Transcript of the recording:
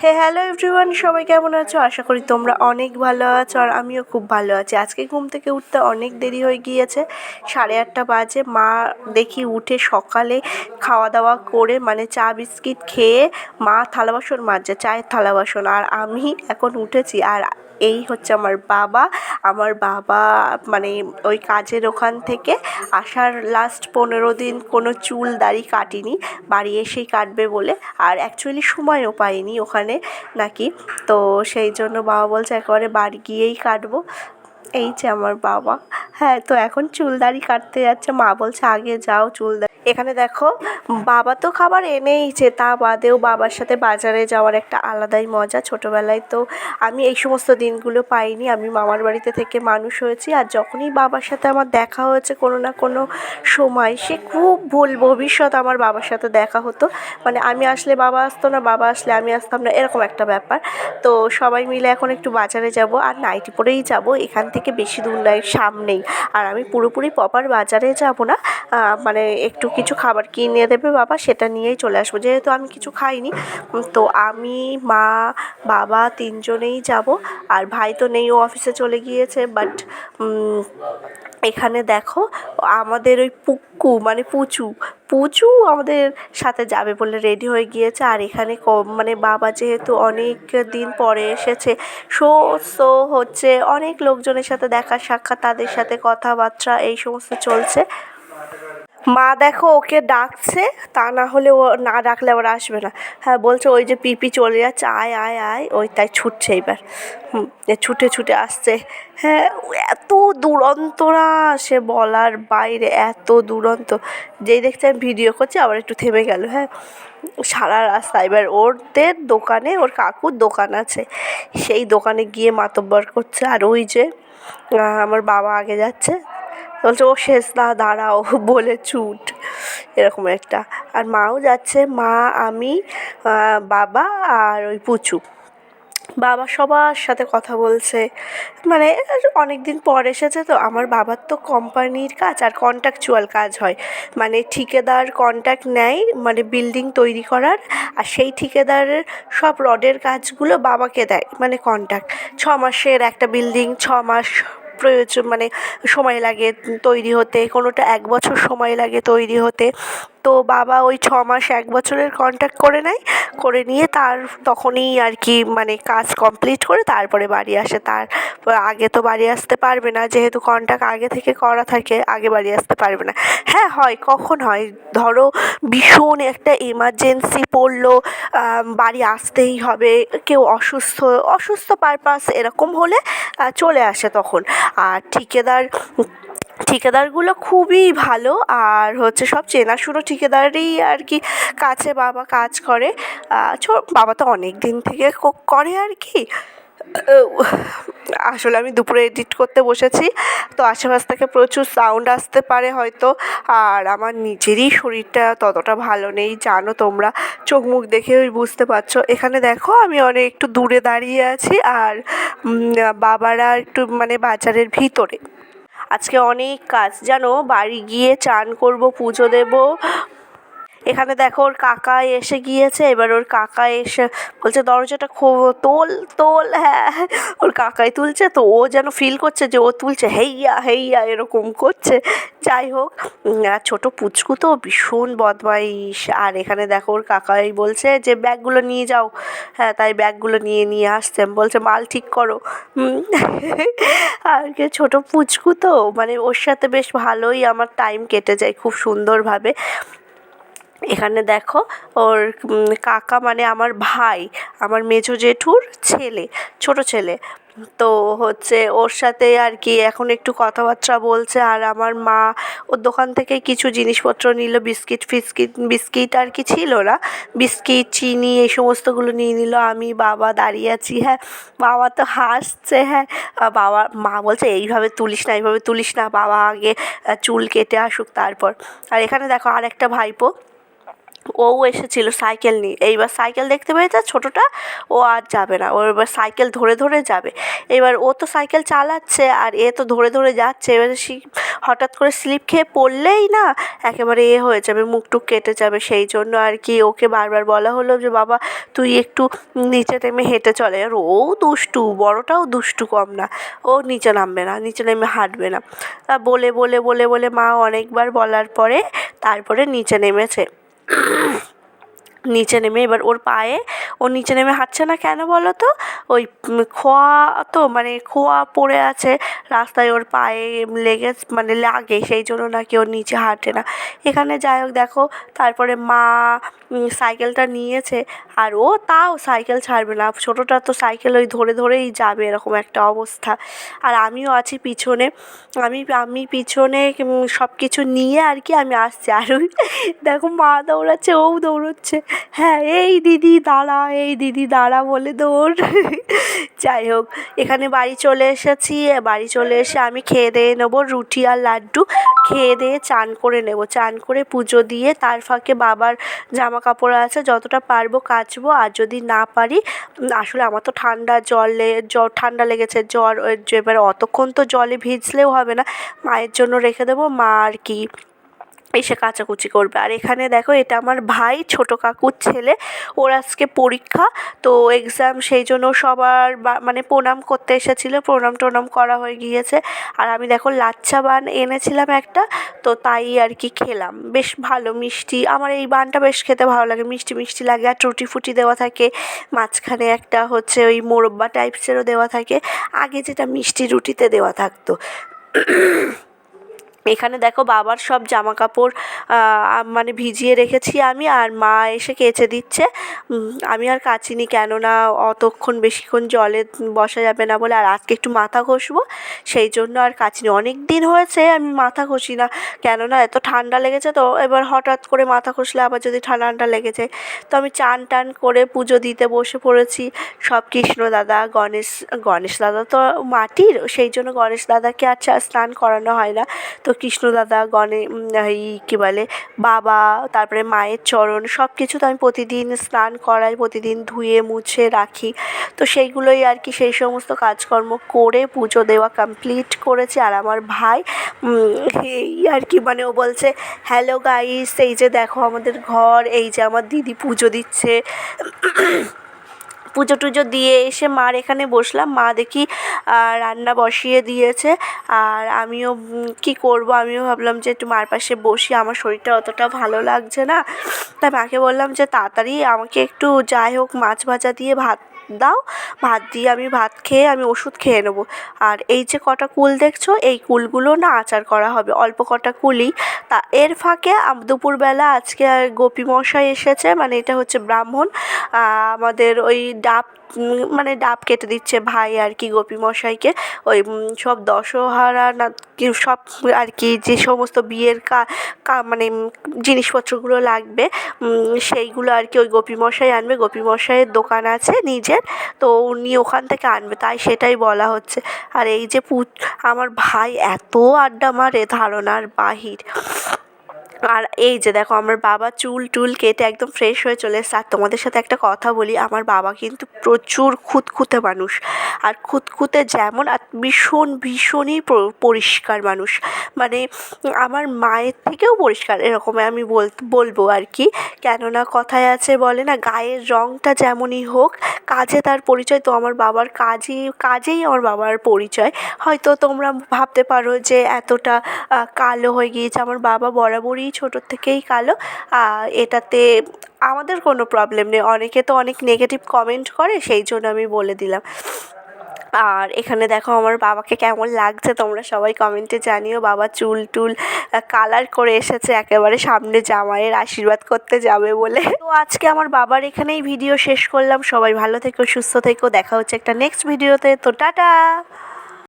Hello everyone, সবাই কেমন আছো? আশা করি তোমরা অনেক ভালো আছো আর আমিও খুব ভালো আছি। আজকে ঘুম থেকে উঠতে অনেক দেরি হয়ে গিয়েছে, 8:30 বাজে। মা দেখি উঠে সকালে খাওয়া দাওয়া করে মানে চা বিস্কিট খেয়ে মা থালা বাসন মাজছে, চায়ের থালা বাসন, আর আমি এখন উঠেছি। আর এই হচ্ছে আমার বাবা মানে ওই কাজের ওখান থেকে আসার লাস্ট 15 দিন কোনো চুল দাড়ি কাটেনি, বাড়ি এসেই কাটবে বলে। আর অ্যাকচুয়ালি সময়ও পাইনি ওখানে নাকি, তো সেই জন্য বাবা বলছে একেবারে বাড়ি গিয়েই কাটবো। এই যে আমার বাবা। হ্যাঁ, তো এখন চুল দাড়ি কাটতে যাচ্ছে। মা বলছে আগে যাও চুল দাড়ি। এখানে দেখো, বাবা তো খাবার এনেইছে, তা বাদেও বাবার সাথে বাজারে যাওয়ার একটা আলাদাই মজা। ছোটোবেলায় তো আমি এই সমস্ত দিনগুলো পাইনি। আমি মামার বাড়িতে থেকে মানুষ হয়েছি, আর যখনই বাবার সাথে আমার দেখা হয়েছে কোনো না কোনো সময়, সে খুব ভুল ভবিষ্যৎ আমার বাবার সাথে দেখা হতো। মানে আমি আসলে বাবা আসতো না, বাবা আসলে আমি আসতাম না, এরকম একটা ব্যাপার। তো সবাই মিলে এখন একটু বাজারে যাব, আর নাইটি পরেই যাব। এখান থেকে বেশি দূর নয়, সামনেই। আর আমি পুরোপুরি প্রপার বাজারে যাব না, মানে একটু কিছু খাবার কিনে দেবে বাবা, সেটা নিয়েই চলে আসবো, যেহেতু আমি কিছু খাইনি। তো আমি, মা, বাবা তিনজনেই যাব। আর ভাই তো নেই, ও অফিসে চলে গিয়েছে। বাট এখানে দেখো, আমাদের ওই পুচু আমাদের সাথে যাবে বলে রেডি হয়ে গিয়েছে। আর এখানে মানে বাবা যেহেতু অনেক দিন পরে এসেছে, সো হচ্ছে অনেক লোকজনের সাথে দেখা সাক্ষাৎ, তাদের সাথে কথাবার্তা এই সমস্ত চলছে। মা দেখো ওকে ডাকছে, তা না হলে ও না ডাকলে আবার আসবে না। হ্যাঁ, বলছে ওই যে পিপি চলে যাচ্ছে, আয় আয় আয়, ওই তাই ছুটছে এইবার। ছুটে ছুটে আসছে। হ্যাঁ, এত দুরন্ত না, সে বলার বাইরে, এত দুরন্ত। যেই দেখছে আমি ভিডিও করছি আবার একটু থেমে গেল। হ্যাঁ, সারা রাস্তা। এবার ওদের দোকানে, ওর কাকুর দোকান আছে, সেই দোকানে গিয়ে মাতব্বর করছে। আর ওই যে আমার বাবা আগে যাচ্ছে, বলছে ও শেষ না, দাঁড়াও বলে ছুট, এরকম একটা। আর মাও যাচ্ছে, মা, আমি, বাবা আর ওই পুচু। বাবা সবার সাথে কথা বলছে, মানে অনেক দিন পর এসেছে তো। আমার বাবার তো কোম্পানির কাজ আর কন্ট্রাকচুয়াল কাজ হয়, মানে ঠিকাদার কন্ট্রাক্ট নেয় মানে বিল্ডিং তৈরি করার, আর সেই ঠিকাদারের সব রডের কাজগুলো বাবাকে দেয়, মানে কন্ট্রাক্ট। 6 মাসের একটা বিল্ডিং, 6 মাস প্রয়োজন, মানে সময় লাগে তৈরি হতে, কোনোটা 1 বছর সময় লাগে তৈরি হতে। তো বাবা ওই 6 মাস 1 বছরের কন্ট্রাক্ট করে নেয়, করে নিয়ে তার তখনই আর কি মানে কাজ কমপ্লিট করে তারপরে বাড়ি আসে। তার আগে তো বাড়ি আসতে পারবে না, যেহেতু কন্ট্রাক্ট আগে থেকে করা থাকে, আগে বাড়ি আসতে পারবে না। হ্যাঁ হয়, কখন হয়, ধরো ভীষণ একটা এমার্জেন্সি পড়লো, বাড়ি আসতেই হবে, কেউ অসুস্থ পারপাস এরকম হলে চলে আসে তখন। আর ঠিকাদারগুলো খুবই ভালো, আর হচ্ছে সব চেনাশুনো ঠিকাদারই আর কি কাছে বাবা কাজ করে। বাবা তো অনেক দিন থেকে করে আর কি। আসলে আমি দুপুরে এডিট করতে বসেছি, তো আশেপাশ থেকে প্রচুর সাউন্ড আসতে পারে হয়তো। আর আমার নিজেরই শরীরটা ততটা ভালো নেই, জানো তোমরা, চোখ মুখ দেখেই বুঝতে পারছো। এখানে দেখো আমি অনেক একটু দূরে দাঁড়িয়ে আছি, আর বাবারা একটু মানে বাজারের ভিতরে। আজকে অনেক কাজ জানো, বাড়ি গিয়ে চান করব, পুজো দেব। এখানে দেখো ওর কাকা এসে গিয়েছে। এবার ওর কাকা এসে বলছে দরজাটা তোল তোল। হ্যাঁ, ওর কাকাই তুলছে, তো ও যেন ফিল করছে যে ও তুলছে, হেইয়া হেইয়া এরকম করছে। যাই হোক, আর ছোটো পুচকু তো ভীষণ বদমাইশ। আর এখানে দেখো ওর কাকাই বলছে যে ব্যাগগুলো নিয়ে যাও। হ্যাঁ, তাই ব্যাগগুলো নিয়ে আসছে। বলছে মাল ঠিক করো। আর কি, ছোটো পুচকু তো মানে ওর সাথে বেশ ভালোই আমার টাইম কেটে যায় খুব সুন্দরভাবে। এখানে দেখো ওর কাকা মানে আমার ভাই, আমার মেজো জেঠুর ছেলে, ছোট ছেলে। তো হচ্ছে ওর সাথে আর কি এখন একটু কথাবার্তা বলছে। আর আমার মা ওর দোকান থেকে কিছু জিনিসপত্র নিল, বিস্কিট আর কি ছিল না, বিস্কিট, চিনি এই সমস্তগুলো নিয়ে নিল। আমি বাবা দাঁড়িয়ে আছি। হ্যাঁ, বাবা তো হাসছে। হ্যাঁ, মা বলছে এইভাবে তুলিস না, এইভাবে তুলিস না, বাবা আগে চুল কেটে আসুক তারপর। আর এখানে দেখো আর একটা ভাইপো, ও এসেছিল সাইকেল নিয়ে, এইবার সাইকেল দেখতে পেয়েছে ছোটোটা, ও আর যাবে না, ও এবার সাইকেল ধরে ধরে যাবে। এবার ও তো সাইকেল চালাচ্ছে আর এ তো ধরে ধরে যাচ্ছে, এবারে হঠাৎ করে স্লিপ খেয়ে পড়লেই না একেবারে হয়ে যাবে, মুখ টুক কেটে যাবে। সেই জন্য আর কি ওকে বারবার বলা হলো যে বাবা তুই একটু নিচে নেমে হেঁটে চলে। আর ও দুষ্টু, বড়টাও দুষ্টু কম না, ও নিচে নামবে না, নিচে নেমে হাঁটবে না। তা বলে বলে বলে বলে মা অনেকবার বলার পরে তারপরে নিচে নেমেছে। নিচে নেমে এবার ওর পায়ে, ও নিচে নেমে হাঁটছে না কেন বলো তো? ওই খোয়া, তো মানে খোয়া পড়ে আছে রাস্তায়, ওর পায়ে লাগে, সেই জন্য নাকি ওর নিচে হাঁটে না। এখানে যাই হোক দেখো, তারপরে মা সাইকেলটা নিয়েছে আর ও তাও সাইকেল ছাড়বে না, ছোটোটা তো সাইকেল ওই ধরে ধরেই যাবে, এরকম একটা অবস্থা। আর আমিও আছি পিছনে, আমি পিছনে সব কিছু নিয়ে আর কি আমি আসছি। আর ওই দেখো মা দৌড়াচ্ছে, ও দৌড়চ্ছে, হ্যাঁ এই দিদি দাঁড়া, এই দিদি দাঁড়া বলে দৌড়। যাই হোক এখানে বাড়ি চলে এসেছি, বাড়ি চলে এসে আমি খেয়ে দিয়ে নেবো রুটি আর লাড্ডু, খেয়ে দিয়ে চান করে নেব, চান করে পুজো দিয়ে তার ফাঁকে বাবার জামা কাপড় আছে যতটা পারবো কাচবো। আর যদি না পারি, আসলে আমার তো ঠান্ডা লেগেছে, জ্বর, এবার অতক্ষণ তো জলে ভিজলেও হবে না, মায়ের জন্য রেখে দেবো, মা আর কি এসে কাচাকুচি করবে। আর এখানে দেখো এটা আমার ভাই, ছোটো কাকুর ছেলে, ওর আজকে পরীক্ষা, তো এক্সাম, সেই জন্য সবার মানে প্রণাম করতে এসেছিলো, প্রণাম টনাম করা হয়ে গিয়েছে। আর আমি দেখো লাচ্ছা বান এনেছিলাম একটা, তো তাই আর কি খেলাম, বেশ ভালো মিষ্টি, আমার এই বানটা বেশ খেতে ভালো লাগে, মিষ্টি মিষ্টি লাগে। আর টুটি ফুটি দেওয়া থাকে, মাঝখানে একটা হচ্ছে ওই মোরব্বা টাইপসেরও দেওয়া থাকে, আগে যেটা মিষ্টি রুটিতে দেওয়া থাকতো। এখানে দেখো বাবার সব জামা কাপড় মানে ভিজিয়ে রেখেছি আমি, আর মা এসে কেচে দিচ্ছে। আমি আর কাচিনি, কেননা অতক্ষণ বেশিক্ষণ জলে বসা যাবে না বলে, আর আজকে একটু মাথা ঘষবো, সেই জন্য আর কাচিনি। অনেক দিন হয়েছে আমি মাথা ঘষি না, কেননা এত ঠান্ডা লেগেছে, তো এবার হঠাৎ করে মাথা ঘষলে আবার যদি ঠান্ডা লেগে যায়। তো আমি চান টান করে পুজো দিতে বসে পড়েছি। সব কৃষ্ণ দাদা, গণেশ দাদা তো মাটির, সেই জন্য গণেশ দাদাকে আর স্নান করানো হয় না, তো কৃষ্ণ দাদা, এই কী বলে বাবা, তারপরে মায়ের চরণ, সব কিছু তো আমি প্রতিদিন স্নান করাই, প্রতিদিন ধুয়ে মুছে রাখি। তো সেইগুলোই আর কি, সেই সমস্ত কাজকর্ম করে পুজো দেওয়া কমপ্লিট করেছি। আর আমার ভাই এই আর কি, মানে ও বলছে হ্যালো গাইস, এই যে দেখো আমাদের ঘর, এই যে আমার দিদি পুজো দিচ্ছে। পুজো টুজো দিয়ে এসে মার এখানে বসলাম, মা দেখি রান্না বসিয়ে দিয়েছে। আর আমিও কী করব, আমিও ভাবলাম যে একটু মার পাশে বসি, আমার শরীরটা অতটা ভালো লাগছে না, তাই মাকে বললাম যে তাড়াতাড়ি আমাকে একটু যাই হোক মাছ ভাজা দিয়ে ভাত দাও, ভাত দিয়ে আমি ভাত খেয়ে আমি ওষুধ খেয়ে নেবো। আর এই যে কটা কুল দেখছো, এই কুলগুলো না আচার করা হবে, অল্প কটা কুলই। তা এর ফাঁকে দুপুরবেলা আজকে গোপীমশাই এসেছে, মানে এটা হচ্ছে ব্রাহ্মণ, আমাদের ওই মানে ডাব কেটে দিচ্ছে ভাই আর কি গোপীমশাইকে, ওই সব দশহারা না সব আর কি, যে সমস্ত বিয়ের মানে জিনিসপত্রগুলো লাগবে, সেইগুলো আর কি ওই গোপীমশাই আনবে, গোপীমশাইয়ের দোকান আছে নিজের, তো উনি ওখান থেকে আনবে, তাই সেটাই বলা হচ্ছে। আর এই যে আমার ভাই এত আড্ডা মারে ধারণার বাহির। আর এই যে দেখো আমার বাবা চুল টুল কেটে একদম ফ্রেশ হয়ে চলে এসেছে। আর তোমাদের সাথে একটা কথা বলি, আমার বাবা কিন্তু প্রচুর খুঁতখুঁতে মানুষ, আর খুঁতখুঁতে যেমন আর ভীষণই পরিষ্কার মানুষ, মানে আমার মায়ের থেকেও পরিষ্কার, এরকম আমি বলবো আর কি। কেননা কথায় আছে বলে না, গায়ের রঙটা যেমনই হোক কাজে তার পরিচয়, তো আমার বাবার কাজেই আমার বাবার পরিচয়। হয়তো তোমরা ভাবতে পারো যে এতটা কালো হয়ে গিয়েছে, আমার বাবা বরাবরই ছোটোর থেকেই কালো, এটাতে আমাদের কোনো প্রবলেম নেই, অনেকে তো অনেক নেগেটিভ কমেন্ট করে, সেই জন্য আমি বলে দিলাম। আর এখানে দেখো আমার বাবাকে কেমন লাগছে তোমরা সবাই কমেন্টে জানিও, বাবা চুল টুল কালার করে এসেছে একেবারে, সামনে জামাইয়ের আশীর্বাদ করতে যাবে বলে। তো আজকে আমার বাবার এখানেই ভিডিও শেষ করলাম, সবাই ভালো থেকো, সুস্থ থেকো, দেখা হচ্ছে একটা নেক্সট ভিডিওতে, তো টাটা।